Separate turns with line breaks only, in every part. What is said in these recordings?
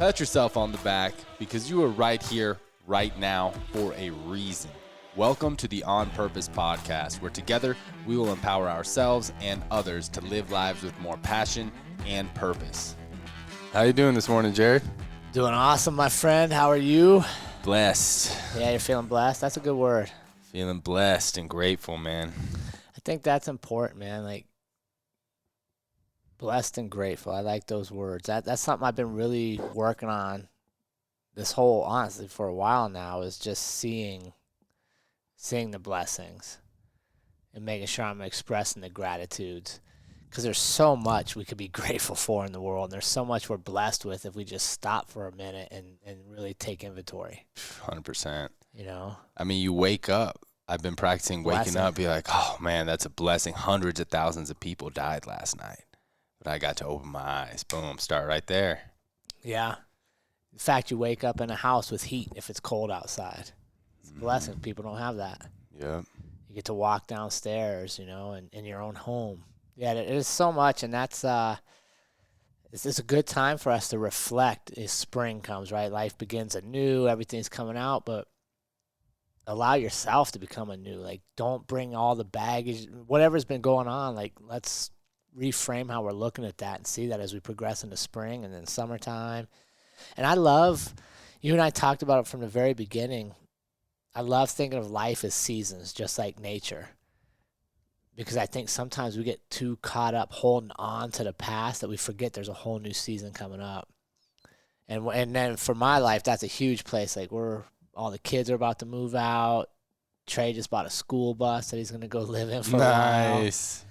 Pat yourself on the back because you are right here, right now, for a reason. Welcome to the On Purpose podcast, where together we will empower ourselves and others to live lives with more passion and purpose. How you doing this morning, Jared?
Doing awesome, my friend. How are you?
Blessed.
Yeah, you're feeling blessed. That's a good word.
Feeling blessed and grateful, man.
I think that's important, man. Like, blessed and grateful. I like those words. That's something I've been really working on this whole, honestly, for a while now, is just seeing the blessings and making sure I'm expressing the gratitudes. Because there's so much we could be grateful for in the world. And there's so much we're blessed with if we just stop for a minute and really take inventory.
100%.
You know?
I mean, you wake up. I've been practicing waking up, be like, oh, man, that's a blessing. Hundreds of thousands of people died last night. But I got to open my eyes. Boom, start right there.
Yeah. In fact, you wake up in a house with heat if it's cold outside. It's a blessing. People don't have that.
Yep.
You get to walk downstairs, you know, in your own home. Yeah, it is so much, and that's it's a good time for us to reflect as spring comes, right? Life begins anew, everything's coming out, but allow yourself to become anew. Like, don't bring all the baggage, whatever's been going on. Like, let's reframe how we're looking at that and see that as we progress into spring and then summertime. And I love, you and I talked about it from the very beginning, I love thinking of life as seasons, just like nature. Because I think sometimes we get too caught up holding on to the past that we forget there's a whole new season coming up. And then for my life, that's a huge place. Like, all the kids are about to move out. Trey just bought a school bus that he's going to go live in for a while.
Nice.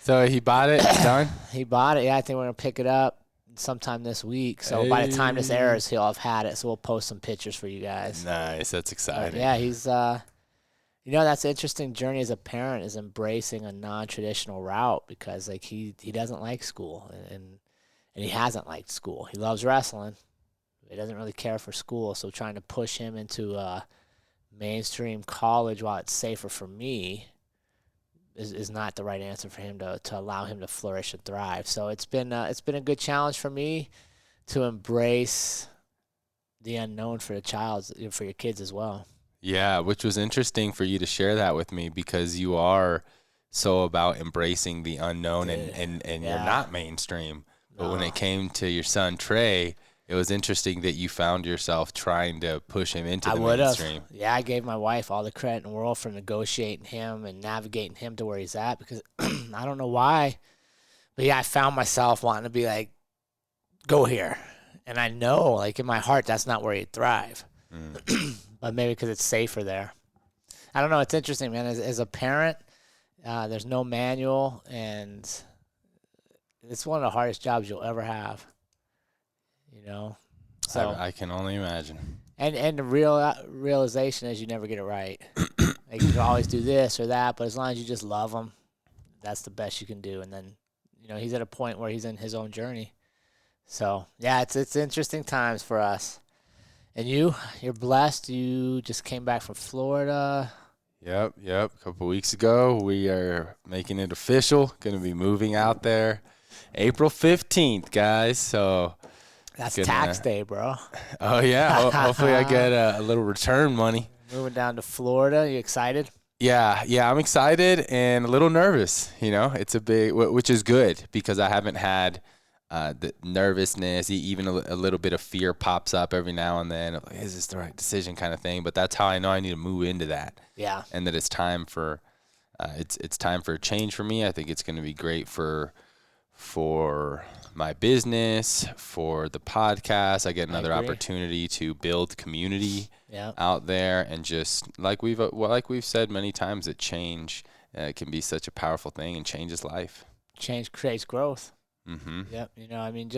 So he bought it? It's done?
He bought it. Yeah, I think we're going to pick it up sometime this week. So by the time this airs, he'll have had it. So we'll post some pictures for you guys.
Nice. That's exciting.
Yeah, he's you know, that's an interesting journey as a parent, is embracing a non-traditional route, because like he doesn't like school and he hasn't liked school. He loves wrestling. He doesn't really care for school. So trying to push him into a mainstream college while it's safer for me is not the right answer for him to allow him to flourish and thrive. So it's been a good challenge for me to embrace the unknown for for your kids as well.
Yeah, which was interesting for you to share that with me, because you are so about embracing the unknown and you're not mainstream. But when it came to your son, Trey, it was interesting that you found yourself trying to push him into the mainstream.
Yeah, I gave my wife all the credit in the world for negotiating him and navigating him to where he's at, because I don't know why. But yeah, I found myself wanting to be like, go here. And I know, like, in my heart, that's not where he'd thrive. But maybe because it's safer there. I don't know. It's interesting, man. As a parent, there's no manual, and it's one of the hardest jobs you'll ever have. You know, so
I can only imagine. And
the realization is you never get it right. Like, you can always do this or that, but as long as you just love them, that's the best you can do. And then, you know, he's at a point where he's in his own journey. So yeah, it's interesting times for us. And you're blessed. You just came back from Florida.
Yep. A couple weeks ago, we are making it official. Going to be moving out there April 15th, guys. So
that's tax day, bro.
Oh, yeah. Hopefully I get a little return money.
Moving down to Florida. You excited?
Yeah, I'm excited and a little nervous. You know, it's a big, which is good, because I haven't had the nervousness, even a little bit of fear pops up every now and then. Like, is this the right decision, kind of thing? But that's how I know I need to move into that.
Yeah.
And that it's time for it's time for a change for me. I think it's going to be great for my business, for the podcast. I get another opportunity to build community out there, and just like we've said many times, that change can be such a powerful thing and changes life.
Change creates growth.
Mm-hmm.
Yep. You know, I mean,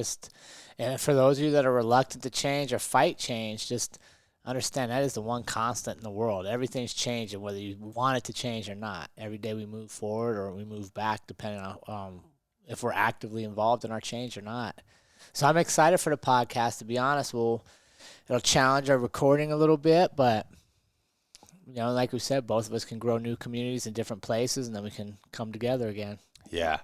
and for those of you that are reluctant to change or fight change, just understand that is the one constant in the world. Everything's changing, whether you want it to change or not. Every day we move forward or we move back, depending on if we're actively involved in our change or not. So I'm excited for the podcast. To be honest, it'll challenge our recording a little bit, but you know, like we said, both of us can grow new communities in different places, and then we can come together again.
Yeah.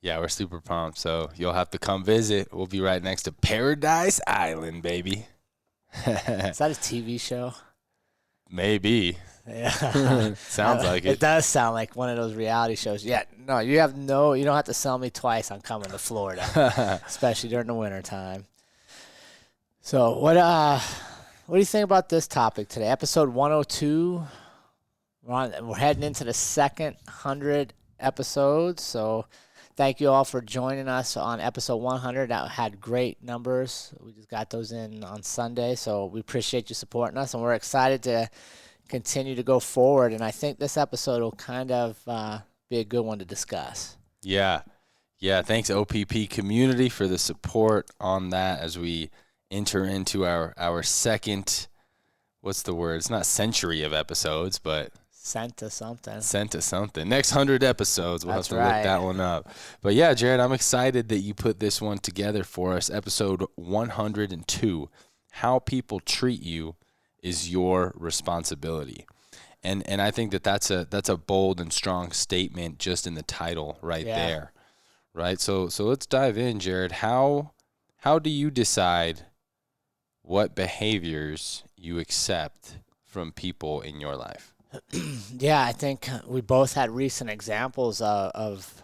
Yeah, we're super pumped. So you'll have to come visit. We'll be right next to Paradise Island, baby.
Is that a TV show?
Maybe.
Yeah.
Sounds like
It
it.
does sound like one of those reality shows. Yeah, no, you don't have to sell me twice on coming to Florida, especially during the winter time. So what do you think about this topic today? Episode 102. We're heading into the second 100 episodes. So thank you all for joining us on episode 100. That had great numbers. We just got those in on Sunday. So we appreciate you supporting us, and we're excited to continue to go forward. And I think this episode will kind of be a good one to discuss.
Yeah. Thanks, OPP community, for the support on that as we enter into our second, what's the word? It's not century of episodes, but
Sent to something.
Next 100 episodes. We'll
That's
have to look that one up. But yeah, Jared, I'm excited that you put this one together for us. Episode 102. How people treat you is your responsibility. And I think that's a bold and strong statement just in the title right there. Right? So let's dive in, Jared. How do you decide what behaviors you accept from people in your life?
Yeah, I think we both had recent examples of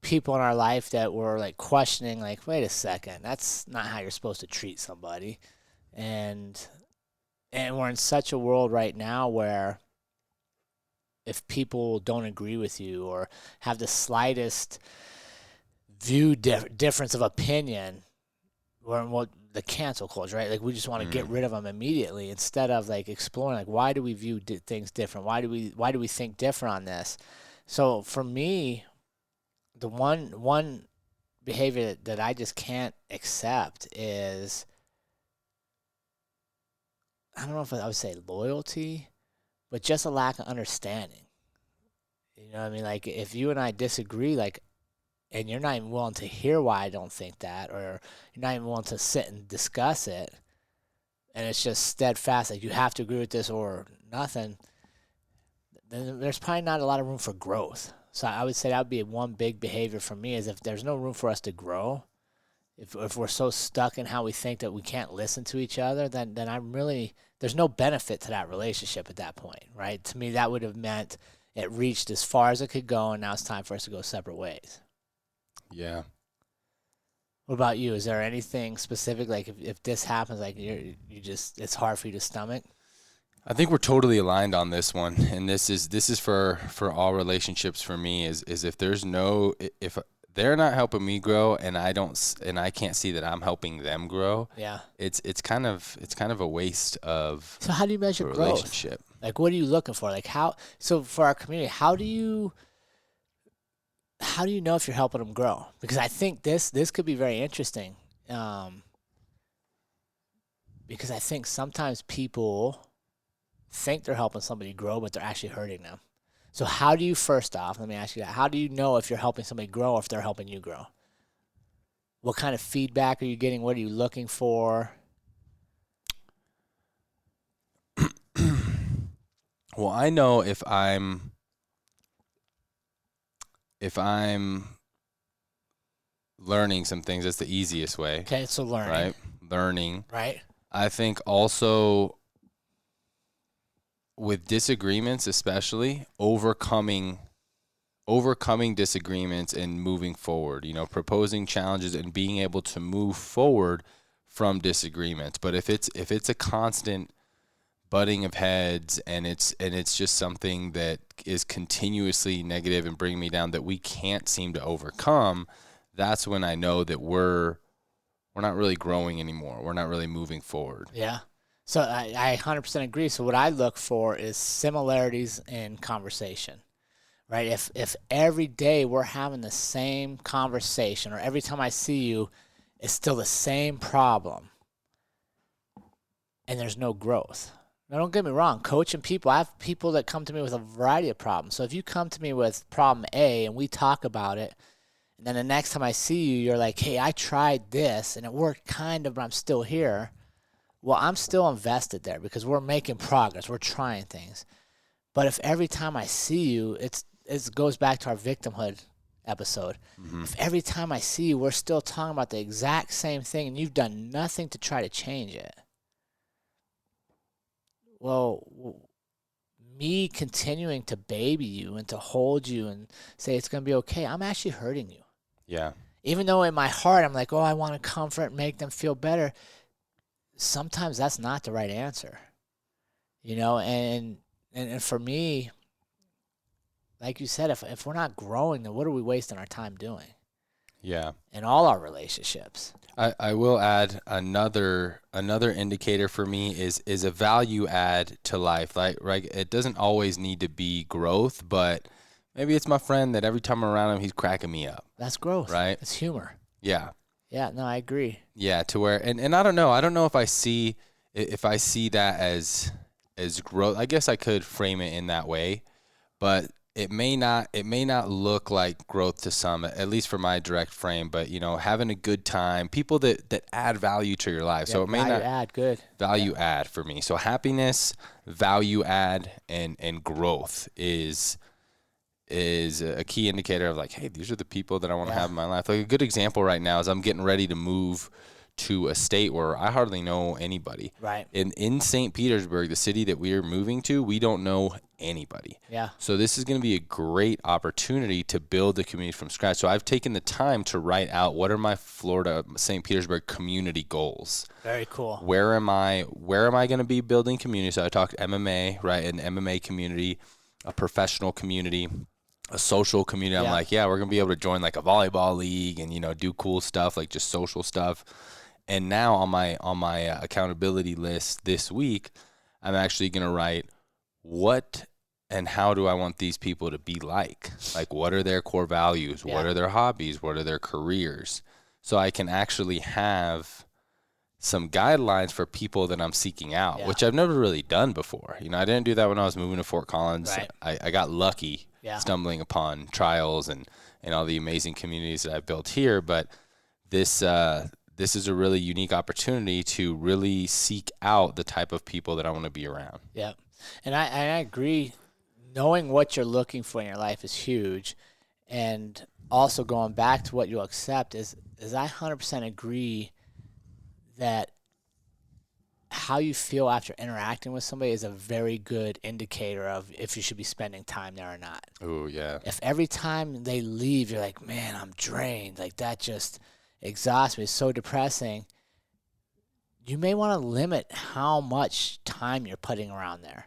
people in our life that were like questioning, like, wait a second, that's not how you're supposed to treat somebody. And we're in such a world right now where if people don't agree with you or have the slightest difference of opinion, we're in what the cancel culture, right? Like we just want to get rid of them immediately instead of like exploring, like, why do we view things different? Why do we think different on this? So for me, the one behavior that I just can't accept is, I don't know if I would say loyalty, but just a lack of understanding. You know what I mean? Like if you and I disagree, like, and you're not even willing to hear why I don't think that, or you're not even willing to sit and discuss it, and it's just steadfast, like you have to agree with this or nothing, then there's probably not a lot of room for growth. So I would say that would be one big behavior for me, is if there's no room for us to grow, if we're so stuck in how we think that we can't listen to each other, then there's no benefit to that relationship at that point, right? To me, that would have meant it reached as far as it could go, and now it's time for us to go separate ways.
Yeah.
What about you? Is there anything specific, like if this happens, like it's hard for you to stomach?
I think we're totally aligned on this one, and this is for all relationships for me. Is if they're not helping me grow, and I can't see that I'm helping them grow.
Yeah.
It's kind of a waste of.
So how do you measure growth?
Relationship.
Like, what are you looking for? Like how? So for our community, how do you know if you're helping them grow? Because I think this could be very interesting. Because I think sometimes people think they're helping somebody grow, but they're actually hurting them. So how do you, first off, let me ask you that, how do you know if you're helping somebody grow or if they're helping you grow? What kind of feedback are you getting? What are you looking for?
Well, I know if I'm learning some things, that's the easiest way.
Okay, so learning.
Right? Learning.
Right.
I think also with disagreements, especially overcoming disagreements and moving forward, proposing challenges and being able to move forward from disagreements. But if it's a constant butting of heads and it's just something that is continuously negative and bringing me down that we can't seem to overcome, that's when I know that we're not really growing anymore. We're not really moving forward.
Yeah. So I 100% agree. So what I look for is similarities in conversation, right? If every day we're having the same conversation, or every time I see you, it's still the same problem, and there's no growth. Now, don't get me wrong. Coaching people, I have people that come to me with a variety of problems. So if you come to me with problem A and we talk about it, and then the next time I see you, you're like, hey, I tried this and it worked kind of, but I'm still here. Well, I'm still invested there because we're making progress. We're trying things. But if every time I see you, it goes back to our victimhood episode.
Mm-hmm.
If every time I see you, we're still talking about the exact same thing and you've done nothing to try to change it, well, me continuing to baby you and to hold you and say it's going to be okay, I'm actually hurting you.
Yeah.
Even though in my heart I'm like, oh, I want to comfort and make them feel better. Sometimes that's not the right answer, and for me, like you said, if we're not growing, then what are we wasting our time doing?
Yeah.
In all our relationships.
I will add another indicator for me is a value add to life. Like, right, it doesn't always need to be growth, but maybe it's my friend that every time I'm around him, he's cracking me up.
That's growth.
Right?
It's humor.
Yeah.
Yeah, no, I agree.
Yeah, to where and I don't know if I see that as growth. I guess I could frame it in that way, but it may not look like growth to some, at least for my direct frame, but having a good time, people that add value to your life.
Yeah,
so it may
value
not
add, good.
value add for me. So happiness, value add, and growth is a key indicator of like, hey, these are the people that I want to have in my life. Like a good example right now is I'm getting ready to move to a state where I hardly know anybody.
Right.
In St. Petersburg, the city that we are moving to, we don't know anybody.
Yeah.
So this is going to be a great opportunity to build the community from scratch. So I've taken the time to write out what are my Florida, St. Petersburg community goals.
Very cool.
Where am I going to be building community? So I talked MMA, right? An MMA community, a professional community, a social community. I'm like, we're going to be able to join like a volleyball league and, do cool stuff, like just social stuff. And now on my accountability list this week, I'm actually going to write what and how do I want these people to be like? Like, what are their core values? What are their hobbies? What are their careers? So I can actually have some guidelines for people that I'm seeking out, which I've never really done before. I didn't do that when I was moving to Fort Collins. Right. I got lucky stumbling upon trials and all the amazing communities that I've built here. But this is a really unique opportunity to really seek out the type of people that I want to be around.
Yeah. And I agree. Knowing what you're looking for in your life is huge. And also going back to what you'll accept is I 100% agree that how you feel after interacting with somebody is a very good indicator of if you should be spending time there or not.
Oh, yeah.
If every time they leave, you're like, man, I'm drained. Like, that just exhausts me. It's so depressing. You may want to limit how much time you're putting around there.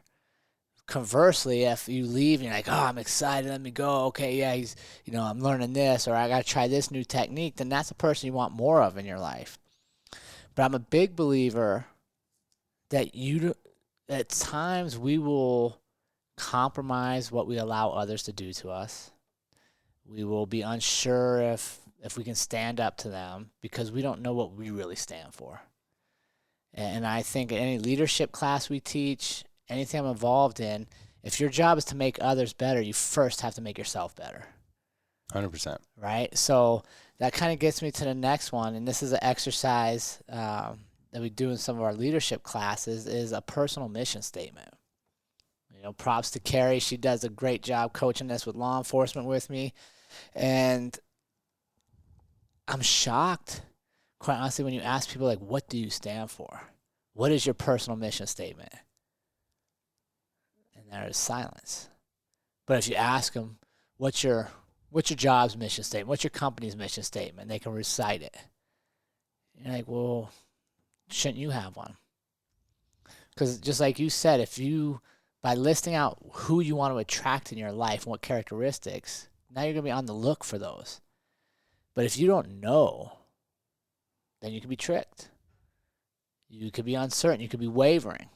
Conversely, if you leave and you're like, oh, I'm excited, let me go. Okay, yeah, I'm learning this, or I got to try this new technique, then that's a person you want more of in your life. But I'm a big believer that at times we will compromise what we allow others to do to us. We will be unsure if we can stand up to them because we don't know what we really stand for. And I think in any leadership class we teach, anything I'm involved in, if your job is to make others better, you first have to make yourself better.
100%.
Right? So that kind of gets me to the next one, and this is an exercise that we do in some of our leadership classes, is a personal mission statement. Props to Carrie. She does a great job coaching this with law enforcement with me. And I'm shocked, quite honestly, when you ask people, like, what do you stand for? What is your personal mission statement? And there is silence. But if you ask them, what's your job's mission statement? What's your company's mission statement? They can recite it. You're like, well, shouldn't you have one? Because just like you said, by listing out who you want to attract in your life and what characteristics, now you're going to be on the look for those. But if you don't know, then you can be tricked. You could be uncertain. You could be wavering.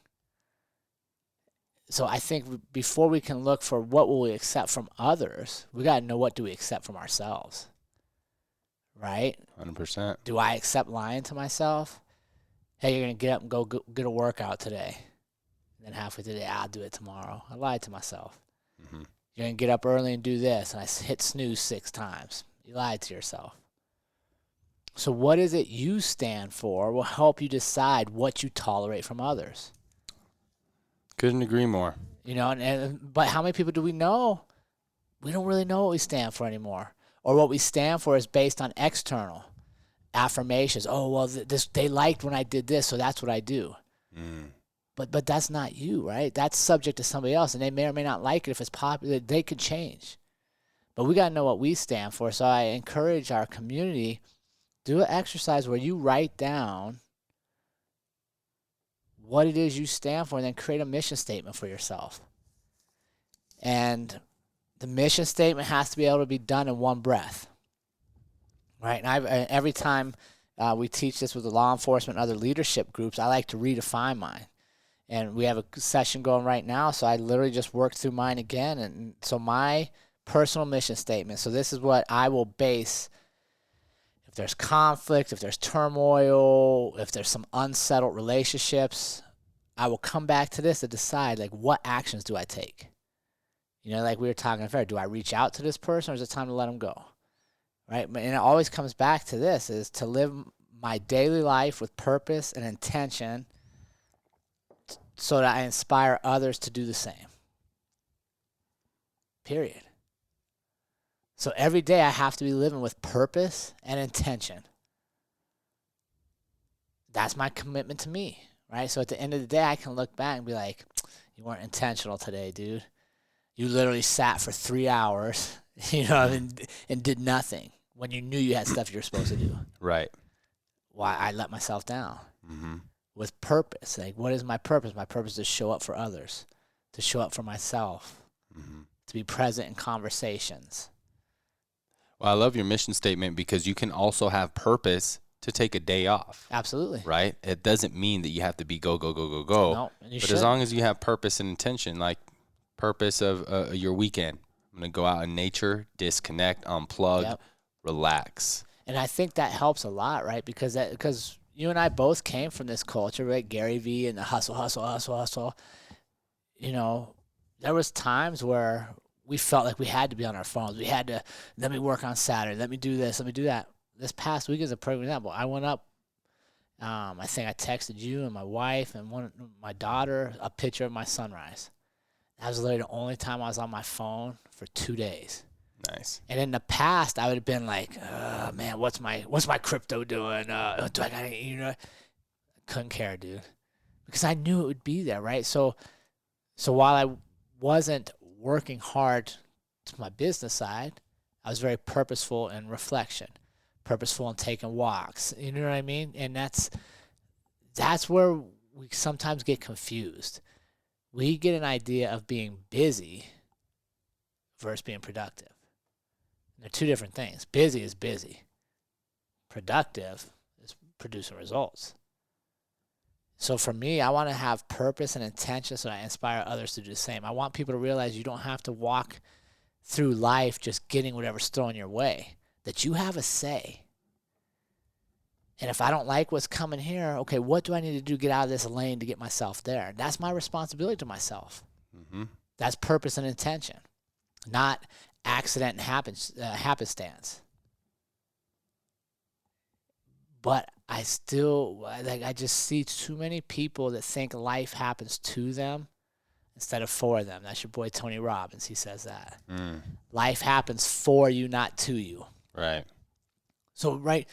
So I think before we can look for what will we accept from others, we got to know what do we accept from ourselves. Right?
100%.
Do I accept lying to myself? Hey, you're going to get up and go get a workout today. And then halfway through the day, I'll do it tomorrow. I lied to myself. Mm-hmm. You're going to get up early and do this, and I hit snooze 6 times. You lied to yourself. So what is it you stand for will help you decide what you tolerate from others.
Couldn't agree more.
But how many people do we know? We don't really know what we stand for anymore. Or what we stand for is based on external affirmations. Oh, well, they liked when I did this, so that's what I do. But that's not you, right? That's subject to somebody else, and they may or may not like it. If it's popular, they could change. But we got to know what we stand for. So I encourage our community, do an exercise where you write down what it is you stand for and then create a mission statement for yourself. And the mission statement has to be able to be done in one breath, right? And every time we teach this with the law enforcement and other leadership groups, I like to redefine mine. And we have a session going right now, so I literally just worked through mine again. And so my personal mission statement, so this is what I will base if there's conflict, if there's turmoil, if there's some unsettled relationships, I will come back to this to decide, like, what actions do I take? You know, like we were talking earlier, do I reach out to this person or is it time to let them go? Right? And it always comes back to this, is to live my daily life with purpose and intention so that I inspire others to do the same. Period. So every day I have to be living with purpose and intention. That's my commitment to me, right? So at the end of the day, I can look back and be like, you weren't intentional today, dude. You literally sat for 3 hours, and did nothing when you knew you had stuff you were supposed to do.
Right.
Why? I let myself down. With purpose. Like, what is my purpose? My purpose is to show up for others, to show up for myself, to be present in conversations.
Well, I love your mission statement because you can also have purpose to take a day off.
Absolutely.
Right? It doesn't mean that you have to be go, go, go, go, go.
No,
but as long as you have purpose and intention, like purpose of your weekend, I'm going to go out in nature, disconnect, unplug, relax. And
I think that helps a lot, right? Because you and I both came from this culture, right? Gary Vee and the hustle, hustle, hustle, hustle. You know, there was times where we felt like we had to be on our phones. We had to, let me work on Saturday. Let me do this. Let me do that. This past week is a perfect example. I went up, I think I texted you and my wife and my daughter a picture of my sunrise. That was literally the only time I was on my phone for 2 days.
Nice.
And in the past, I would have been like, man, what's my crypto doing? Do I got couldn't care, dude, because I knew it would be there, right? So while I wasn't working hard to my business side, I was very purposeful in reflection, purposeful in taking walks. You know what I mean? And that's where we sometimes get confused. We get an idea of being busy versus being productive. They're two different things. Busy is busy. Productive is producing results. So for me, I want to have purpose and intention so I inspire others to do the same. I want people to realize you don't have to walk through life just getting whatever's thrown your way, that you have a say. And if I don't like what's coming here, okay, what do I need to do to get out of this lane to get myself there? That's my responsibility to myself. That's purpose and intention, not accident and happenstance. But I just see too many people that think life happens to them instead of for them. That's your boy Tony Robbins. He says that. Life happens for you, not to you.
Right.
So, right,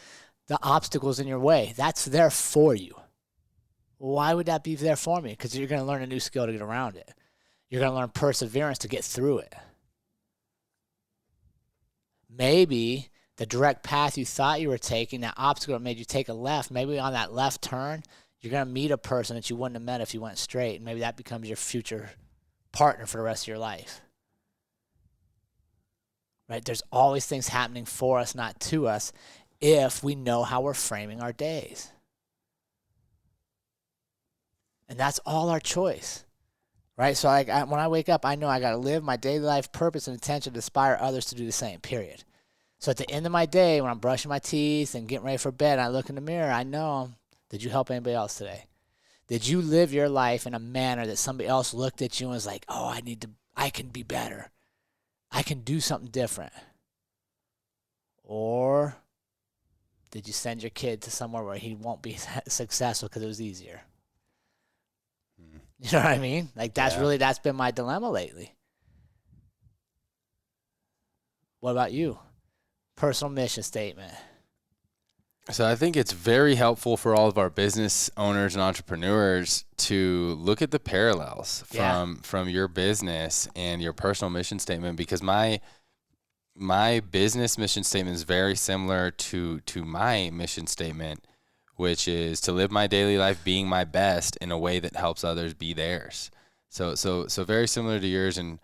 the obstacles in your way, that's there for you. Why would that be there for me? Because you're going to learn a new skill to get around it. You're going to learn perseverance to get through it. Maybe the direct path you thought you were taking, that obstacle that made you take a left, maybe on that left turn, you're going to meet a person that you wouldn't have met if you went straight, and maybe that becomes your future partner for the rest of your life. Right? There's always things happening for us, not to us, if we know how we're framing our days. And that's all our choice. Right? So when I wake up, I know I got to live my daily life purpose and intention to inspire others to do the same, period. So at the end of my day, when I'm brushing my teeth and getting ready for bed, I look in the mirror, I know, did you help anybody else today? Did you live your life in a manner that somebody else looked at you and was like, oh, I can be better. I can do something different. Or did you send your kid to somewhere where he won't be successful because it was easier? You know what I mean? Like, that's been my dilemma lately. What about you? personal mission statement.
So I think it's very helpful for all of our business owners and entrepreneurs to look at the parallels from your business and your personal mission statement, because my business mission statement is very similar to my mission statement, which is to live my daily life being my best in a way that helps others be theirs. So very similar to yours, and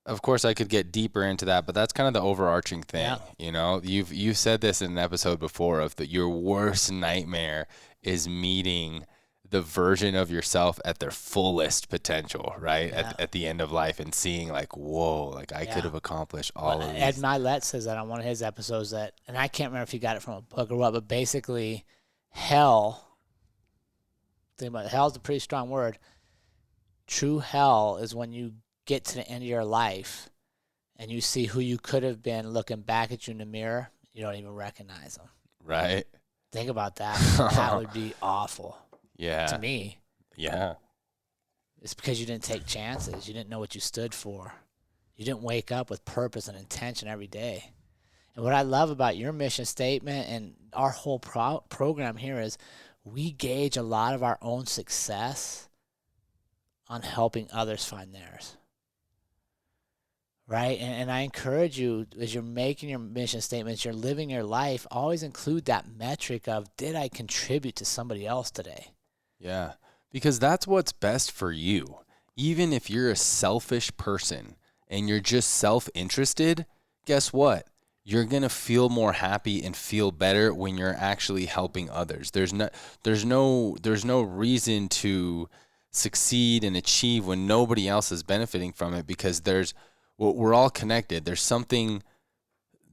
of course I could get deeper into that, but that's kind of the overarching thing.
Yeah.
You know, you've said this in an episode before of that your worst nightmare is meeting the version of yourself at their fullest potential, right?
Yeah.
At the end of life, and seeing like, whoa, like I could have accomplished all of these.
Ed Milet says that on one of his episodes that, and I can't remember if he got it from a book or what, but basically hell's a pretty strong word. True hell is when you get to the end of your life and you see who you could have been looking back at you in the mirror, you don't even recognize them.
Right.
Think about that. That would be awful.
Yeah.
To me.
Yeah.
It's because you didn't take chances. You didn't know what you stood for. You didn't wake up with purpose and intention every day. And what I love about your mission statement and our whole program here is we gauge a lot of our own success on helping others find theirs. Right? And I encourage you, as you're making your mission statements, you're living your life, always include that metric of, did I contribute to somebody else today?
Yeah, because that's what's best for you. Even if you're a selfish person and you're just self-interested, guess what? You're going to feel more happy and feel better when you're actually helping others. There's no reason to succeed and achieve when nobody else is benefiting from it, because we're all connected. There's something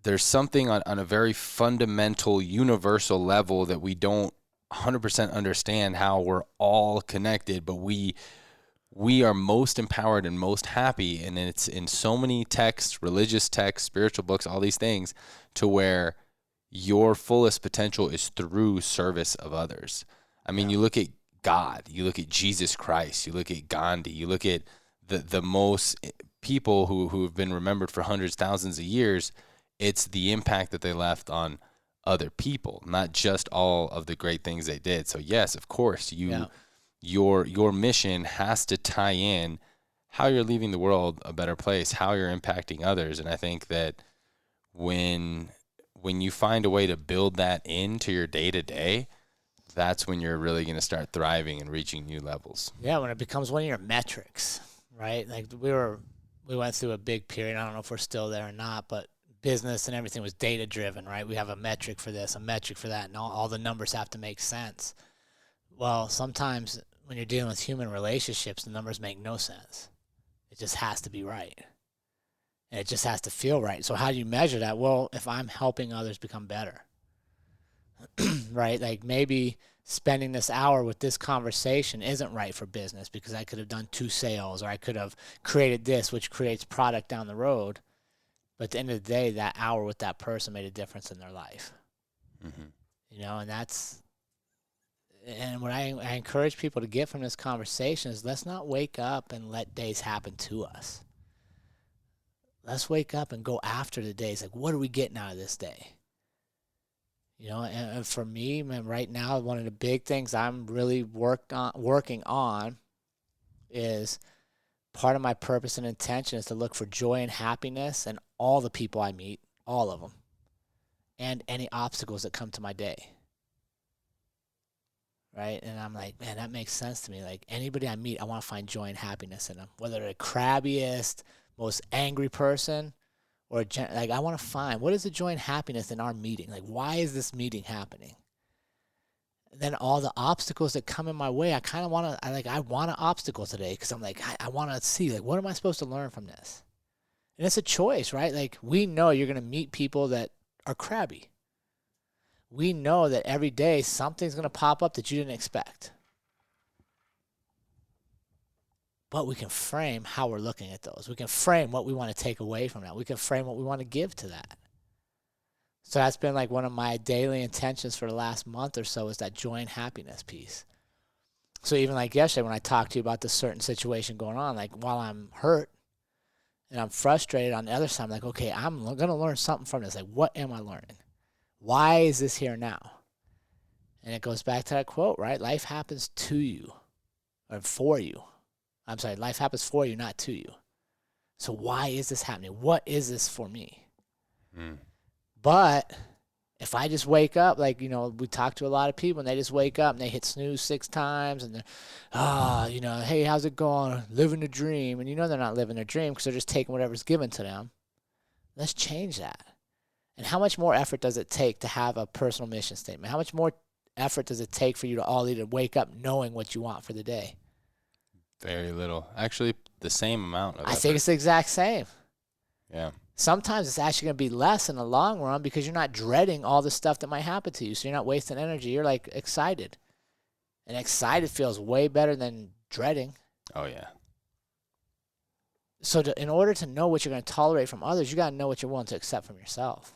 on a very fundamental, universal level that we don't 100% understand, how we're all connected, but we are most empowered and most happy. And it's in so many texts, religious texts, spiritual books, all these things, to where your fullest potential is through service of others. I mean, you look at God, you look at Jesus Christ, you look at Gandhi, you look at the most people who have been remembered for hundreds, thousands of years. It's the impact that they left on other people, not just all of the great things they did. So yes, of course, your mission has to tie in how you're leaving the world a better place, how you're impacting others. And I think that when you find a way to build that into your day-to-day, that's when you're really going to start thriving and reaching new levels.
Yeah, when it becomes one of your metrics, right? Like we went through a big period. I don't know if we're still there or not, but business and everything was data-driven, right? We have a metric for this, a metric for that, and all the numbers have to make sense. Well, sometimes when you're dealing with human relationships, the numbers make no sense. It just has to be right. And it just has to feel right. So how do you measure that? Well, if I'm helping others become better, right? Like maybe spending this hour with this conversation isn't right for business because I could have done 2 sales, or I could have created this, which creates product down the road. But at the end of the day, that hour with that person made a difference in their life. Mm-hmm. You know, and what I encourage people to get from this conversation is, let's not wake up and let days happen to us. Let's wake up and go after the days. Like, what are we getting out of this day? You know, and for me, man, right now, one of the big things I'm really working on is, part of my purpose and intention is to look for joy and happiness in all the people I meet, all of them, and any obstacles that come to my day. Right? And I'm like, man, that makes sense to me. Like, anybody I meet, I want to find joy and happiness in them, whether they're the crabbiest, most angry person, or like, I want to find, what is the joy and happiness in our meeting? Like, why is this meeting happening? And then all the obstacles that come in my way, I kind of want to, I want an obstacle today, because I'm like, I want to see, like, what am I supposed to learn from this? And it's a choice, right? Like, we know you're going to meet people that are crabby. We know that every day something's going to pop up that you didn't expect. But we can frame how we're looking at those. We can frame what we want to take away from that. We can frame what we want to give to that. So that's been like one of my daily intentions for the last month or so, is that joy and happiness piece. So even like yesterday when I talked to you about this certain situation going on, like, while I'm hurt and I'm frustrated on the other side, I'm like, okay, I'm going to learn something from this. Like, what am I learning? Why is this here now? And it goes back to that quote, right? Life happens to you or for you. I'm sorry, life happens for you, not to you. So why is this happening? What is this for me? But if I just wake up, like, we talk to a lot of people and they just wake up and they hit snooze 6 times and they're, hey, how's it going? Living the dream. And they're not living their dream because they're just taking whatever's given to them. Let's change that. And how much more effort does it take to have a personal mission statement? How much more effort does it take for you to all either wake up knowing what you want for the day?
Very little. Actually, the same amount of effort.
I think it's the exact same.
Yeah.
Sometimes it's actually going to be less in the long run because you're not dreading all the stuff that might happen to you. So you're not wasting energy. You're like excited. And excited feels way better than dreading.
Oh, yeah.
So in order to know what you're going to tolerate from others, you got to know what you're willing to accept from yourself.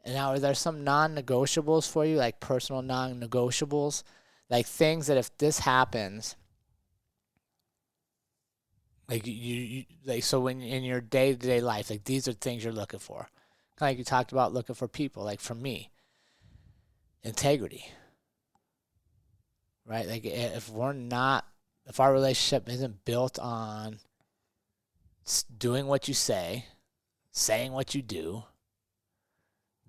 And now, are there some non-negotiables for you, like personal non-negotiables? Like things that if this happens, like you like, so when in your day-to-day life, like these are things you're looking for. Kind of like you talked about looking for people. Like for me, integrity, right? Like if our relationship isn't built on doing what you say, saying what you do,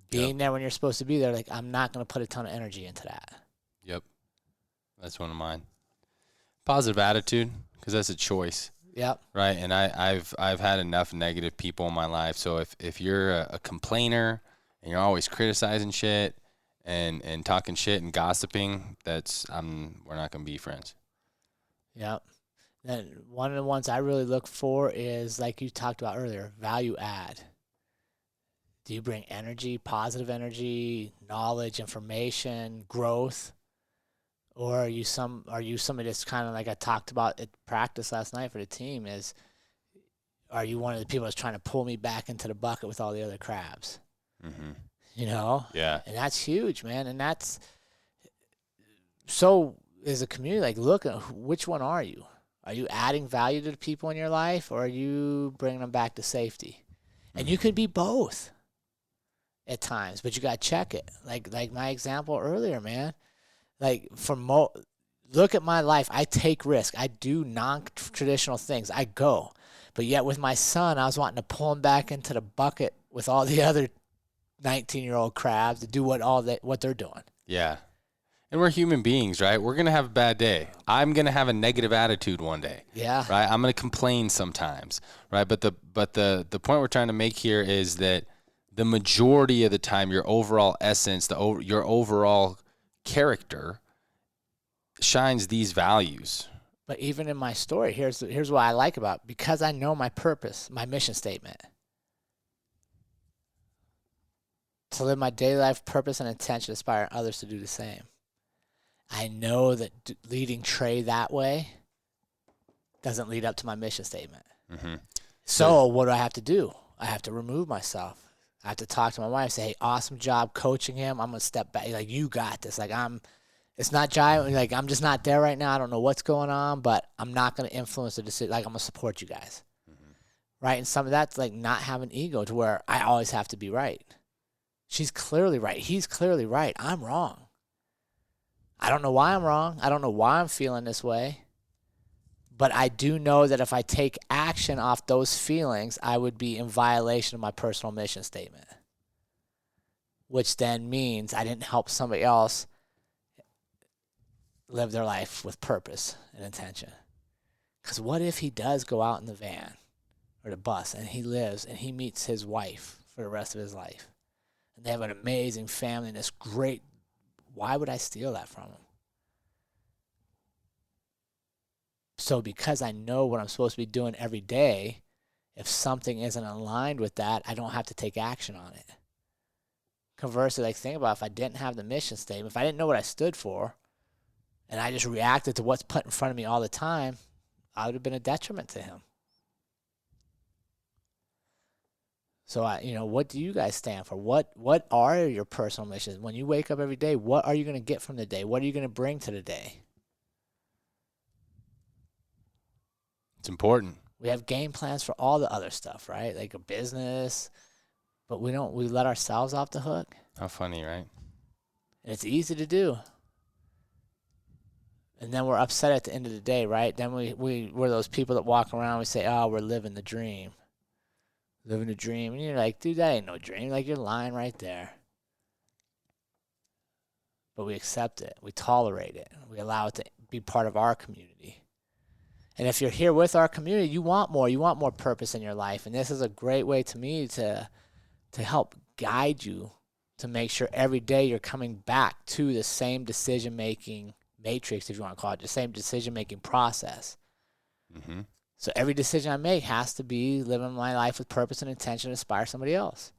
being there when you're supposed to be there, like I'm not going to put a ton of energy into that. Yep.
That's one of mine. Positive attitude, because that's a choice.
Yep.
Right. And I've had enough negative people in my life. So if you're a complainer and you're always criticizing shit and talking shit and gossiping, we're not going to be friends.
Yep. Then one of the ones I really look for is, like you talked about earlier, value add. Do you bring energy, positive energy, knowledge, information, growth? Or are you somebody that's kind of like I talked about at practice last night for the team are you one of the people that's trying to pull me back into the bucket with all the other crabs?
Mm-hmm.
Yeah. And that's huge, man. And that's so as a community, like look at which one are you? Are you adding value to the people in your life or are you bringing them back to safety? And you could be both at times, but you got to check it. Like my example earlier, man. Like look at my life. I take risk. I do non-traditional things. I go. But yet with my son, I was wanting to pull him back into the bucket with all the other 19-year-old crabs to do what they're doing.
Yeah. And we're human beings, right? We're going to have a bad day. I'm going to have a negative attitude one day.
Yeah.
Right? I'm going to complain sometimes, right? But the point we're trying to make here is that the majority of the time, your overall essence, your overall character shines these values.
But even in my story, here's what I like about it. Because I know my purpose, my mission statement. To live my daily life purpose and intention, inspire others to do the same. I know that leading Trey that way doesn't lead up to my mission statement. Mm-hmm. So what do I have to do? I have to remove myself. I have to talk to my wife, say, hey, awesome job coaching him. I'm going to step back. Like, you got this. Like, it's not giant. Like, I'm just not there right now. I don't know what's going on, but I'm not going to influence the decision. Like, I'm going to support you guys. Mm-hmm. Right? And some of that's like not having ego to where I always have to be right. She's clearly right. He's clearly right. I'm wrong. I don't know why I'm wrong. I don't know why I'm feeling this way. But I do know that if I take action off those feelings, I would be in violation of my personal mission statement, which then means I didn't help somebody else live their life with purpose and intention. Because what if he does go out in the van or the bus and he lives and he meets his wife for the rest of his life and they have an amazing family and it's great? Why would I steal that from him? So because I know what I'm supposed to be doing every day, if something isn't aligned with that, I don't have to take action on it. Conversely, like think about if I didn't have the mission statement, if I didn't know what I stood for, and I just reacted to what's put in front of me all the time, I would have been a detriment to him. So, what do you guys stand for? What are your personal missions? When you wake up every day, what are you going to get from the day? What are you going to bring to the day?
It's important.
We have game plans for all the other stuff, right? Like a business, but we let ourselves off the hook.
How funny, right?
And it's easy to do. And then we're upset at the end of the day, right? Then we're those people that walk around, we say, oh, we're living the dream. Living the dream. And you're like, dude, that ain't no dream. Like, you're lying right there. But we accept it. We tolerate it. We allow it to be part of our community. And if you're here with our community, you want more. You want more purpose in your life. And this is a great way to me to help guide you to make sure every day you're coming back to the same decision-making matrix, if you want to call it, the same decision-making process.
Mm-hmm.
So every decision I make has to be living my life with purpose and intention to inspire somebody else.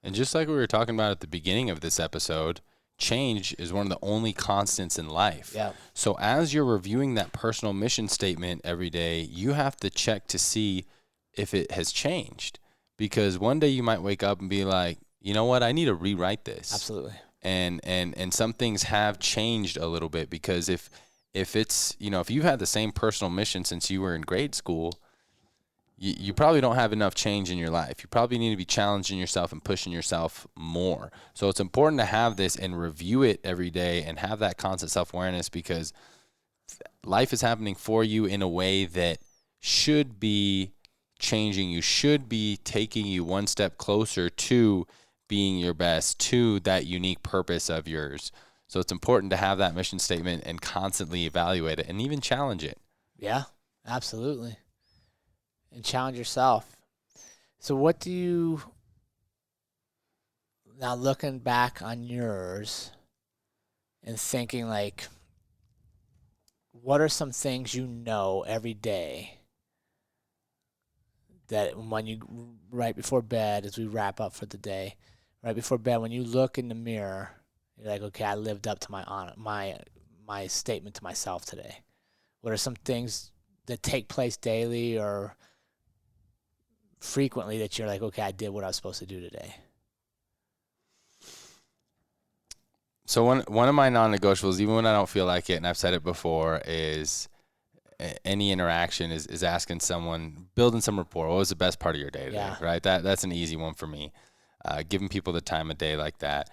And just like we were talking about at the beginning of this episode, change is one of the only constants in life.
Yeah.
So as you're reviewing that personal mission statement every day, you have to check to see if it has changed. Because one day you might wake up and be like, you know what, I need to rewrite this.
Absolutely.
And some things have changed a little bit, because if it's, if you've had the same personal mission since you were in grade school, you probably don't have enough change in your life. You probably need to be challenging yourself and pushing yourself more. So it's important to have this and review it every day and have that constant self-awareness, because life is happening for you in a way that should be changing you, should be taking you one step closer to being your best, to that unique purpose of yours. So it's important to have that mission statement and constantly evaluate it and even challenge it.
Yeah, absolutely. And challenge yourself. So what do you, now looking back on yours and thinking like, what are some things you know every day that when you, right before bed, as we wrap up for the day, right before bed, when you look in the mirror, you're like, okay, I lived up to my statement to myself today. What are some things that take place daily or frequently that you're like, okay, I did what I was supposed to do today?
So one of my non-negotiables, even when I don't feel like it, and I've said it before, is any interaction is asking someone, building some rapport. What was the best part of your day today?
Yeah.
Right? That's an easy one for me. Giving people the time of day like that.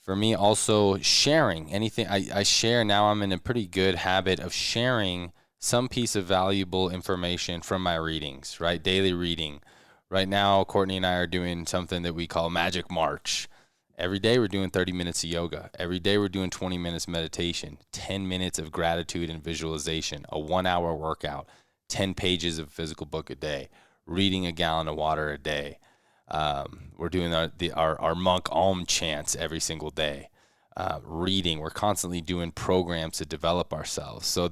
For me, also sharing anything. I share now. I'm in a pretty good habit of sharing some piece of valuable information from my readings, right? Daily reading. Right now, Courtney and I are doing something that we call Magic March. Every day we're doing 30 minutes of yoga. Every day we're doing 20 minutes meditation, 10 minutes of gratitude and visualization, a 1-hour workout, 10 pages of physical book a day, reading a gallon of water a day. We're doing our monk Om chants every single day. Reading, we're constantly doing programs to develop ourselves. So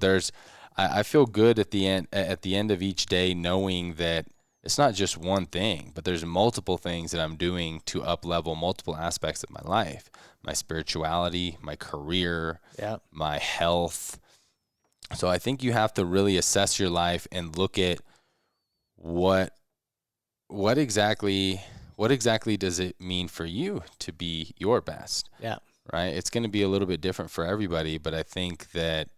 I feel good at the end of each day, knowing that it's not just one thing, but there's multiple things that I'm doing to up-level multiple aspects of my life, my spirituality, my career, my health. So I think you have to really assess your life and look at what exactly does it mean for you to be your best?
Yeah.
Right? It's going to be a little bit different for everybody, but I think that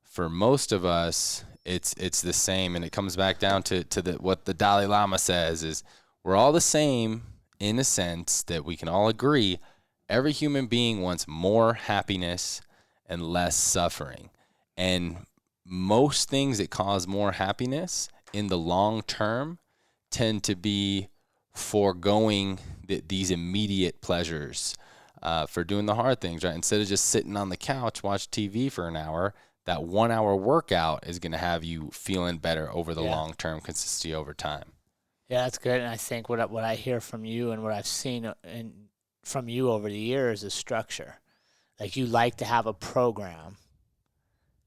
for most of us, it's the same, and it comes back down to what the Dalai Lama says is we're all the same in a sense that we can all agree every human being wants more happiness and less suffering. And most things that cause more happiness in the long term tend to be foregoing these immediate pleasures for doing the hard things, right? Instead of just sitting on the couch, watch TV for an hour, that 1-hour workout is going to have you feeling better over the long term, consistency over time.
Yeah, that's good. And I think what I hear from you and what I've seen from you over the years is structure. Like, you like to have a program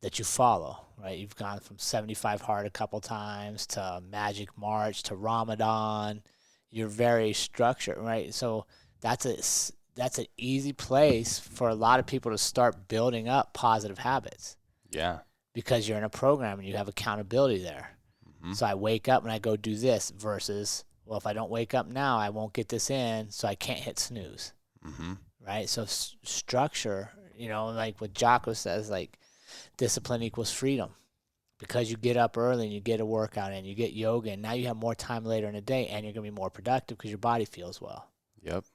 that you follow, right? You've gone from 75 Hard a couple times to Magic March to Ramadan. You're very structured, right? So that's an easy place for a lot of people to start building up positive habits.
Yeah.
Because you're in a program and you have accountability there. Mm-hmm. So I wake up and I go do this versus, well, if I don't wake up now, I won't get this in, so I can't hit snooze. Mm-hmm. Right? So structure, like what Jocko says, like discipline equals freedom. because you get up early and you get a workout in, you get yoga, and now you have more time later in the day, and you're going to be more productive because your body feels well.
Yep.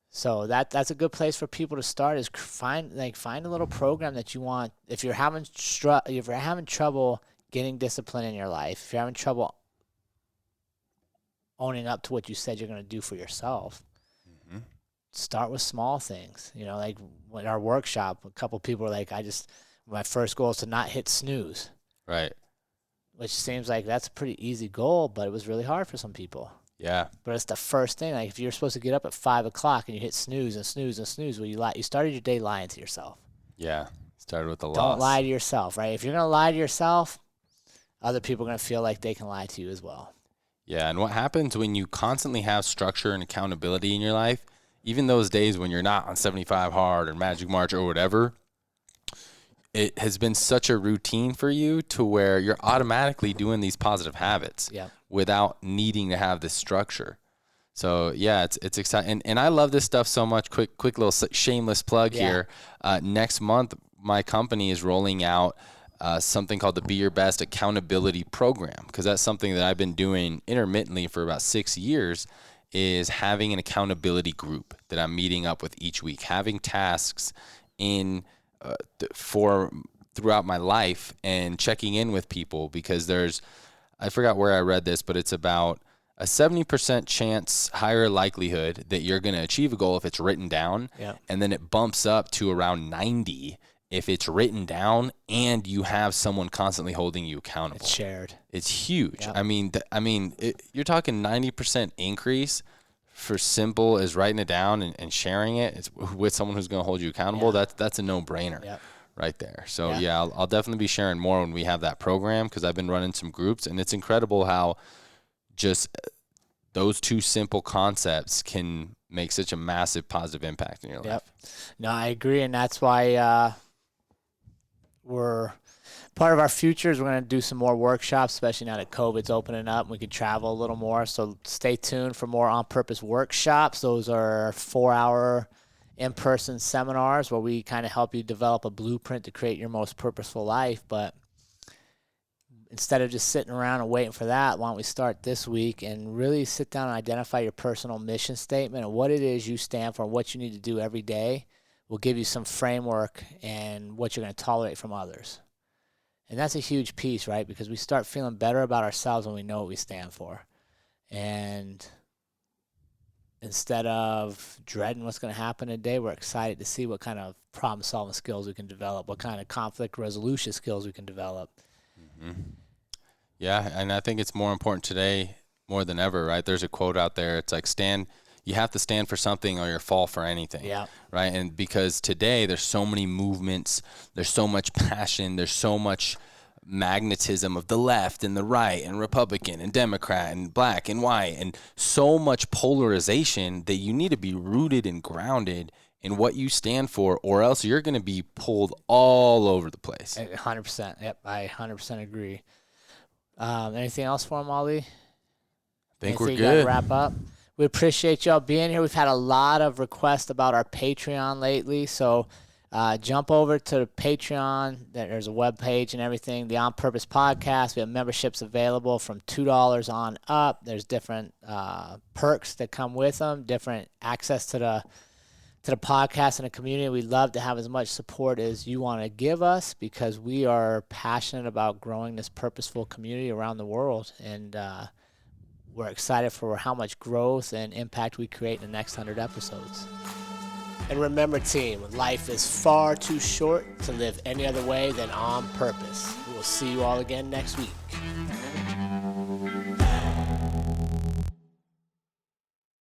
So that's a good place for people to start, is find a little program that you want. If you're having trouble getting discipline in your life, if you're having trouble owning up to what you said you're going to do for yourself, start with small things. You know, like in our workshop, a couple people were like, my first goal is to not hit snooze.
Right.
Which seems like that's a pretty easy goal, but it was really hard for some people.
Yeah.
But it's the first thing. Like if you're supposed to get up at 5 o'clock and you hit snooze and snooze and snooze, well, you started your day lying to yourself.
Yeah. Started with the loss.
Don't lie to yourself, right? If you're going to lie to yourself, other people are going to feel like they can lie to you as well.
Yeah. And what happens when you constantly have structure and accountability in your life, even those days when you're not on 75 hard or Magic March or whatever, it has been such a routine for you to where you're automatically doing these positive habits without needing to have this structure. So yeah, it's exciting. And I love this stuff so much. Quick little shameless plug here. Next month, my company is rolling out something called the Be Your Best Accountability Program, because that's something that I've been doing intermittently for about 6 years, is having an accountability group that I'm meeting up with each week, having tasks in throughout my life and checking in with people, because I forgot where I read this, but it's about a 70% chance, higher likelihood that you're going to achieve a goal if it's written down.
Yeah.
And then it bumps up to around 90 if it's written down and you have someone constantly holding you accountable.
It's shared.
It's huge.
Yep.
I mean, you're talking 90% increase for simple as writing it down and sharing it. It's with someone who's going to hold you accountable.
Yeah.
That's a no-brainer.
Yep.
Right there. So I'll definitely be sharing more when we have that program, because I've been running some groups, and it's incredible how just those two simple concepts can make such a massive positive impact in your life.
No, I agree, and that's why we're part of our future is we're going to do some more workshops, especially now that COVID's opening up and we can travel a little more. So stay tuned for more on-purpose workshops. Those are 4-hour in-person seminars where we kind of help you develop a blueprint to create your most purposeful life. But instead of just sitting around and waiting for that, why don't we start this week and really sit down and identify your personal mission statement and what it is you stand for and what you need to do every day. We'll give you some framework and what you're going to tolerate from others. And that's a huge piece, right? Because we start feeling better about ourselves when we know what we stand for. And instead of dreading what's going to happen today, we're excited to see what kind of problem-solving skills we can develop, what kind of conflict resolution skills we can develop.
Mm-hmm. Yeah, and I think it's more important today more than ever, right? There's a quote out there. It's like, you have to stand for something or you'll fall for anything.
Yeah.
Right? And because today there's so many movements, there's so much passion, there's so much magnetism of the left and the right and Republican and Democrat and black and white, and so much polarization that you need to be rooted and grounded in what you stand for, or else you're going to be pulled all over the place.
100%. Yep, I 100% agree. Anything else for him, Ali?
I think
Anything
we're
you
good.
gotta wrap up? We appreciate y'all being here. We've had a lot of requests about our Patreon lately, so jump over to Patreon. There's a web page and everything. The On Purpose Podcast. We have memberships available from $2 on up. There's different perks that come with them, different access to the podcast and the community. We'd love to have as much support as you want to give us, because we are passionate about growing this purposeful community around the world, and we're excited for how much growth and impact we create in the next 100 episodes. And remember, team, life is far too short to live any other way than on purpose. We will see you all again next week.